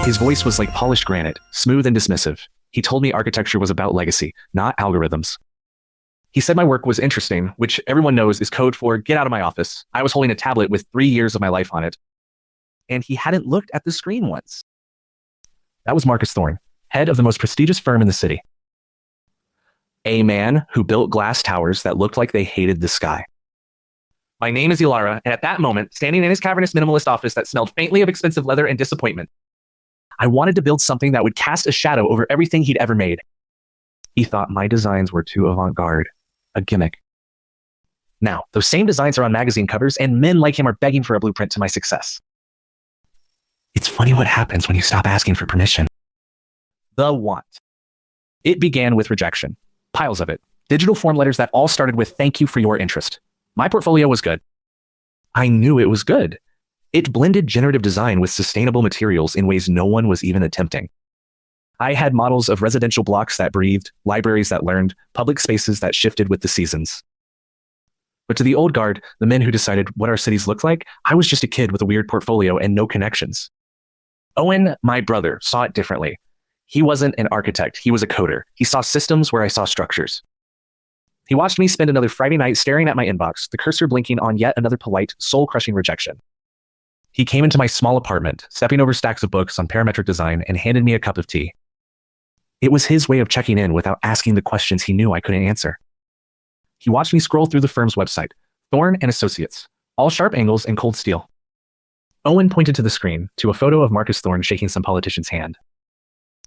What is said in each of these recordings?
His voice was like polished granite, smooth and dismissive. He told me architecture was about legacy, not algorithms. He said my work was interesting, which everyone knows is code for get out of my office. I was holding a tablet with 3 years of my life on it, and he hadn't looked at the screen once. That was Marcus Thorne, head of the most prestigious firm in the city. A man who built glass towers that looked like they hated the sky. My name is Ilara, and at that moment, standing in his cavernous minimalist office that smelled faintly of expensive leather and disappointment, I wanted to build something that would cast a shadow over everything he'd ever made. He thought my designs were too avant-garde, a gimmick. Now, those same designs are on magazine covers, and men like him are begging for a blueprint to my success. It's funny what happens when you stop asking for permission. The want. It began with rejection. Piles of it. Digital form letters that all started with "thank you for your interest." My portfolio was good. I knew it was good. It blended generative design with sustainable materials in ways no one was even attempting. I had models of residential blocks that breathed, libraries that learned, public spaces that shifted with the seasons. But to the old guard, the men who decided what our cities looked like, I was just a kid with a weird portfolio and no connections. Owen, my brother, saw it differently. He wasn't an architect, he was a coder. He saw systems where I saw structures. He watched me spend another Friday night staring at my inbox, the cursor blinking on yet another polite, soul-crushing rejection. He came into my small apartment, stepping over stacks of books on parametric design, and handed me a cup of tea. It was his way of checking in without asking the questions he knew I couldn't answer. He watched me scroll through the firm's website, Thorne and Associates, all sharp angles and cold steel. Owen pointed to the screen, to a photo of Marcus Thorne shaking some politician's hand.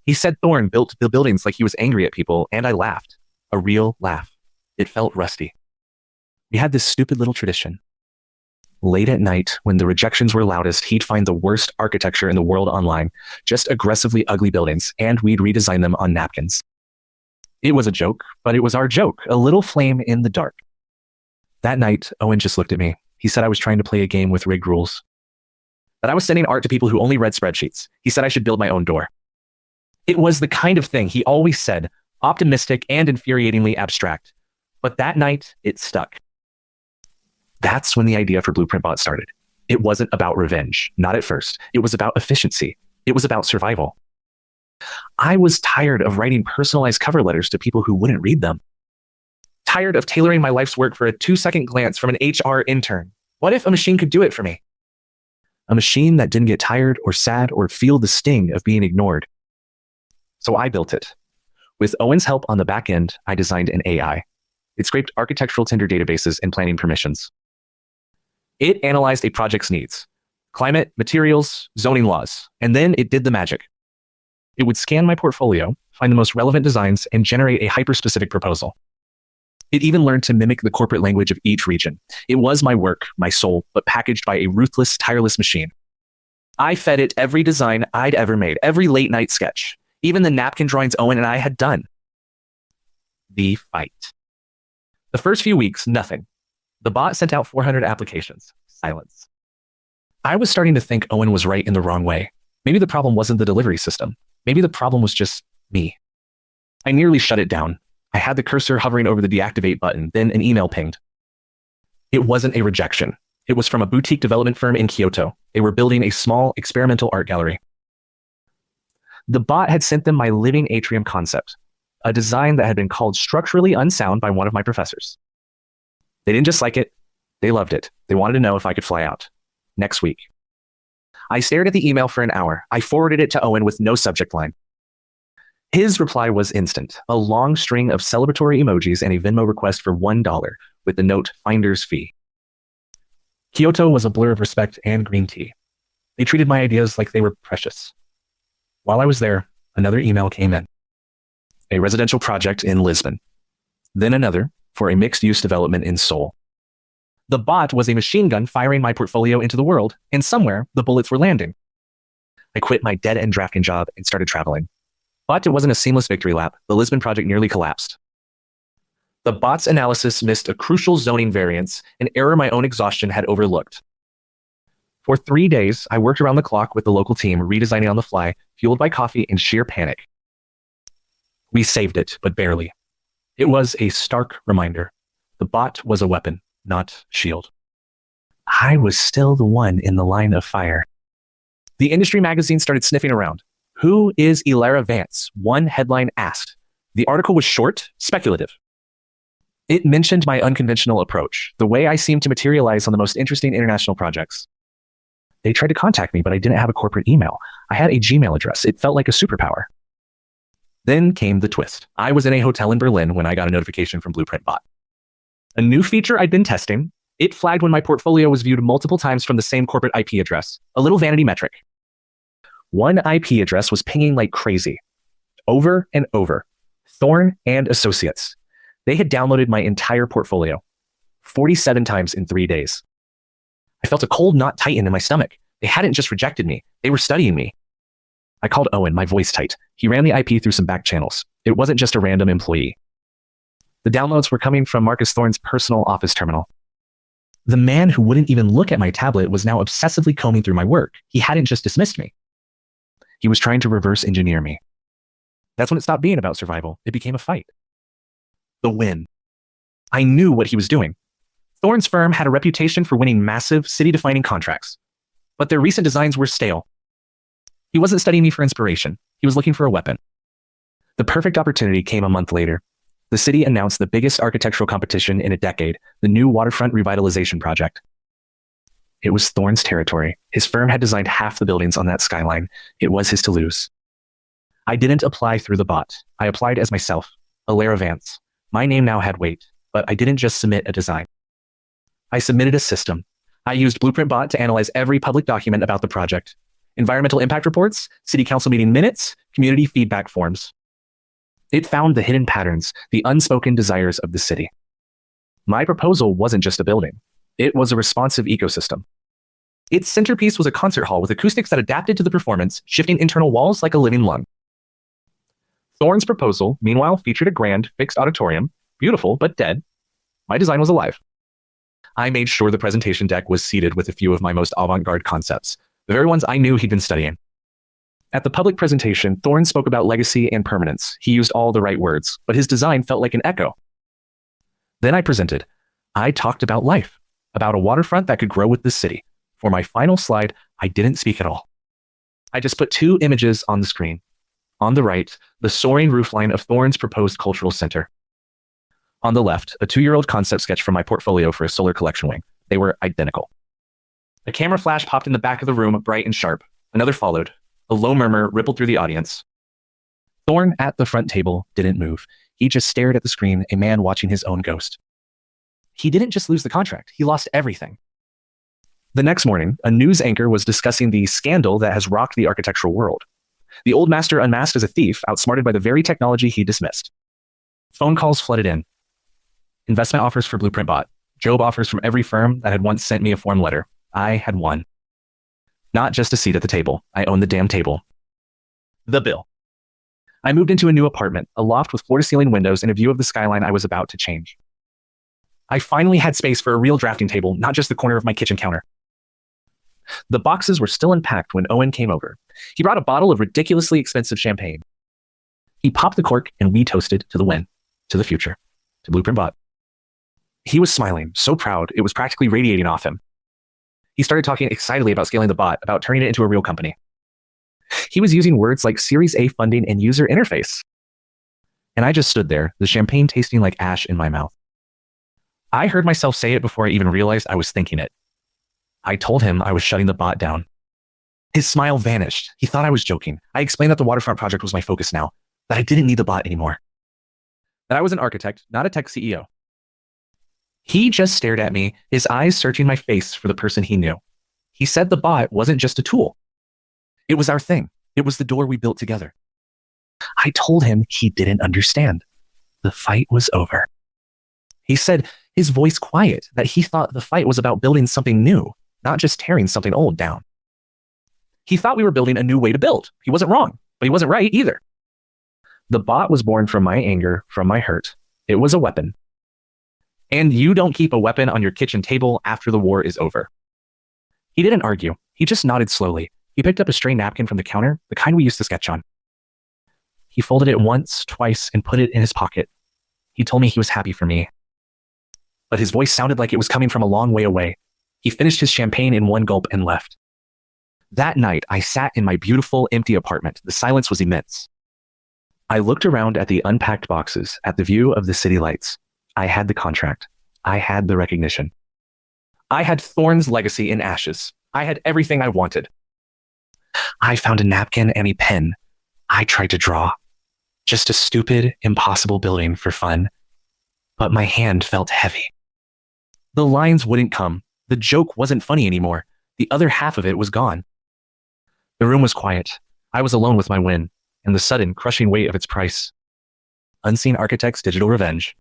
He said Thorne built the buildings like he was angry at people, and I laughed. A real laugh. It felt rusty. We had this stupid little tradition. Late at night, when the rejections were loudest, he'd find the worst architecture in the world online, just aggressively ugly buildings, and we'd redesign them on napkins. It was a joke, but it was our joke, a little flame in the dark. That night, Owen just looked at me. He said I was trying to play a game with rigged rules. That I was sending art to people who only read spreadsheets. He said I should build my own door. It was the kind of thing he always said, optimistic and infuriatingly abstract. But that night, it stuck. That's when the idea for Blueprint Bot started. It wasn't about revenge, not at first. It was about efficiency. It was about survival. I was tired of writing personalized cover letters to people who wouldn't read them. Tired of tailoring my life's work for a 2-second glance from an HR intern. What if a machine could do it for me? A machine that didn't get tired or sad or feel the sting of being ignored. So I built it. With Owen's help on the back end, I designed an AI. It scraped architectural tender databases and planning permissions. It analyzed a project's needs, climate, materials, zoning laws, and then it did the magic. It would scan my portfolio, find the most relevant designs, and generate a hyper-specific proposal. It even learned to mimic the corporate language of each region. It was my work, my soul, but packaged by a ruthless, tireless machine. I fed it every design I'd ever made, every late-night sketch, even the napkin drawings Owen and I had done. The fight. The first few weeks, nothing. The bot sent out 400 applications. Silence. I was starting to think Owen was right in the wrong way. Maybe the problem wasn't the delivery system. Maybe the problem was just me. I nearly shut it down. I had the cursor hovering over the deactivate button, then an email pinged. It wasn't a rejection. It was from a boutique development firm in Kyoto. They were building a small experimental art gallery. The bot had sent them my living atrium concept, a design that had been called structurally unsound by one of my professors. They didn't just like it, they loved it. They wanted to know if I could fly out. Next week. I stared at the email for an hour. I forwarded it to Owen with no subject line. His reply was instant, a long string of celebratory emojis and a Venmo request for $1 with the note finder's fee. Kyoto was a blur of respect and green tea. They treated my ideas like they were precious. While I was there, another email came in. A residential project in Lisbon. Then another for a mixed-use development in Seoul. The bot was a machine gun firing my portfolio into the world, and somewhere the bullets were landing. I quit my dead-end drafting job and started traveling. But it wasn't a seamless victory lap. The Lisbon project nearly collapsed. The bot's analysis missed a crucial zoning variance, an error my own exhaustion had overlooked. For 3 days, I worked around the clock with the local team, redesigning on the fly, fueled by coffee and sheer panic. We saved it, but barely. It was a stark reminder. The bot was a weapon, not shield. I was still the one in the line of fire. The industry magazine started sniffing around. Who is Elara Vance? One headline asked. The article was short, speculative. It mentioned my unconventional approach, the way I seemed to materialize on the most interesting international projects. They tried to contact me, but I didn't have a corporate email. I had a Gmail address. It felt like a superpower. Then came the twist. I was in a hotel in Berlin when I got a notification from Blueprint Bot. A new feature I'd been testing. It flagged when my portfolio was viewed multiple times from the same corporate IP address, a little vanity metric. One IP address was pinging like crazy. Over and over. Thorn and Associates. They had downloaded my entire portfolio. 47 times in 3 days. I felt a cold knot tighten in my stomach. They hadn't just rejected me. They were studying me. I called Owen, my voice tight. He ran the IP through some back channels. It wasn't just a random employee. The downloads were coming from Marcus Thorn's personal office terminal. The man who wouldn't even look at my tablet was now obsessively combing through my work. He hadn't just dismissed me. He was trying to reverse engineer me. That's when it stopped being about survival. It became a fight. The win. I knew what he was doing. Thorn's firm had a reputation for winning massive, city-defining contracts. But their recent designs were stale. He wasn't studying me for inspiration. He was looking for a weapon. The perfect opportunity came a month later. The city announced the biggest architectural competition in a decade, the new waterfront revitalization project. It was Thorn's territory. His firm had designed half the buildings on that skyline. It was his to lose. I didn't apply through the bot. I applied as myself, Elara Vance. My name now had weight, but I didn't just submit a design. I submitted a system. I used Blueprint Bot to analyze every public document about the project. Environmental impact reports, city council meeting minutes, community feedback forms. It found the hidden patterns, the unspoken desires of the city. My proposal wasn't just a building. It was a responsive ecosystem. Its centerpiece was a concert hall with acoustics that adapted to the performance, shifting internal walls like a living lung. Thorn's proposal, meanwhile, featured a grand, fixed auditorium, beautiful but dead. My design was alive. I made sure the presentation deck was seated with a few of my most avant-garde concepts, the very ones I knew he'd been studying. At the public presentation, Thorn spoke about legacy and permanence. He used all the right words, but his design felt like an echo. Then I presented. I talked about life, about a waterfront that could grow with the city. For my final slide, I didn't speak at all. I just put 2 images on the screen. On the right, the soaring roofline of Thorn's proposed cultural center. On the left, a 2-year-old concept sketch from my portfolio for a solar collection wing. They were identical. A camera flash popped in the back of the room, bright and sharp. Another followed. A low murmur rippled through the audience. Thorn at the front table didn't move. He just stared at the screen, a man watching his own ghost. He didn't just lose the contract. He lost everything. The next morning, a news anchor was discussing the scandal that has rocked the architectural world. The old master unmasked as a thief, outsmarted by the very technology he dismissed. Phone calls flooded in. Investment offers for Blueprint Bot. Job offers from every firm that had once sent me a form letter. I had won. Not just a seat at the table. I owned the damn table. The bill. I moved into a new apartment, a loft with floor-to-ceiling windows and a view of the skyline I was about to change. I finally had space for a real drafting table, not just the corner of my kitchen counter. The boxes were still unpacked when Owen came over. He brought a bottle of ridiculously expensive champagne. He popped the cork and we toasted to the win, to the future, to Blueprint Bot. He was smiling, so proud, it was practically radiating off him. He started talking excitedly about scaling the bot, about turning it into a real company. He was using words like Series A funding and user interface. And I just stood there, the champagne tasting like ash in my mouth. I heard myself say it before I even realized I was thinking it. I told him I was shutting the bot down. His smile vanished. He thought I was joking. I explained that the waterfront project was my focus now, that I didn't need the bot anymore. That I was an architect, not a tech CEO. He just stared at me, his eyes searching my face for the person he knew. He said the bot wasn't just a tool. It was our thing. It was the door we built together. I told him he didn't understand. The fight was over. He said, his voice quiet, that he thought the fight was about building something new, not just tearing something old down. He thought we were building a new way to build. He wasn't wrong, but he wasn't right either. The bot was born from my anger, from my hurt. It was a weapon. And you don't keep a weapon on your kitchen table after the war is over. He didn't argue. He just nodded slowly. He picked up a stray napkin from the counter, the kind we used to sketch on. He folded it once, twice, and put it in his pocket. He told me he was happy for me. But his voice sounded like it was coming from a long way away. He finished his champagne in one gulp and left. That night, I sat in my beautiful, empty apartment. The silence was immense. I looked around at the unpacked boxes, at the view of the city lights. I had the contract. I had the recognition. I had Thorne's legacy in ashes. I had everything I wanted. I found a napkin and a pen. I tried to draw. Just a stupid, impossible building for fun. But my hand felt heavy. The lines wouldn't come. The joke wasn't funny anymore. The other half of it was gone. The room was quiet. I was alone with my win, and the sudden, crushing weight of its price. Unseen Architects Digital Revenge.